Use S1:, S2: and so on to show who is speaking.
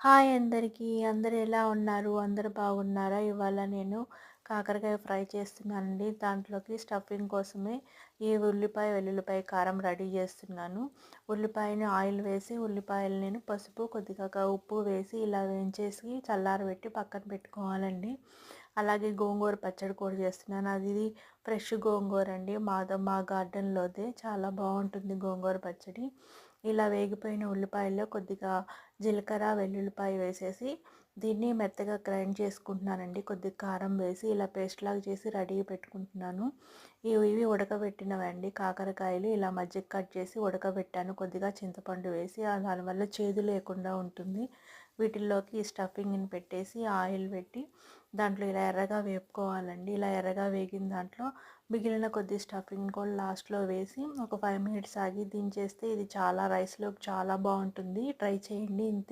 S1: Hi అందరికీ. అందరూ ఎలా ఉన్నారు? అందరూ బాగున్నారా? ఇవాళ నేను కాకరకాయ ఫ్రై చేస్తున్నానండి. దాంట్లోకి స్టఫింగ్ కోసమే ఈ ఉల్లిపాయ, వెల్లుల్లిపాయ కారం రెడీ చేస్తున్నాను. ఉల్లిపాయని ఆయిల్ వేసి, ఉల్లిపాయలు నేను పసుపు, కొద్దిగా ఉప్పు వేసి ఇలా వేయించేసి చల్లారబెట్టి పక్కన పెట్టుకోవాలండి. అలాగే గోంగూర పచ్చడి కూడా చేస్తున్నాను. అది ఫ్రెష్ గోంగూర అండి. మా గార్డెన్‌లోదే చాలా బాగుంటుంది గోంగూర పచ్చడి. ఇలా వేగిపోయిన ఉల్లిపాయల్లో కొద్దిగా జీలకర్ర, వెల్లుల్లిపాయ వేసేసి దీన్ని మెత్తగా గ్రైండ్ చేసుకుంటున్నానండి. కొద్దిగా కారం వేసి ఇలా పేస్ట్ లాగా చేసి రెడీగా పెట్టుకుంటున్నాను. ఇవి ఉడకబెట్టినవండి కాకరకాయలు. ఇలా మధ్యకి కట్ చేసి ఉడకబెట్టాను. కొద్దిగా చింతపండు వేసి దానివల్ల చేదు లేకుండా ఉంటుంది. వీటిల్లోకి ఈ స్టఫింగ్ని పెట్టేసి ఆయిల్ పెట్టి దాంట్లో ఇలా ఎర్రగా వేపుకోవాలండి. ఇలా ఎర్రగా వేగిన దాంట్లో మిగిలిన కొద్ది స్టఫింగ్ కూడా లాస్ట్లో వేసి ఒక 5 మినిట్స్ ఆగి దించేస్తే ఇది చాలా రైస్లోకి చాలా బాగుంటుంది. ట్రై చేయండి. ఇంతే.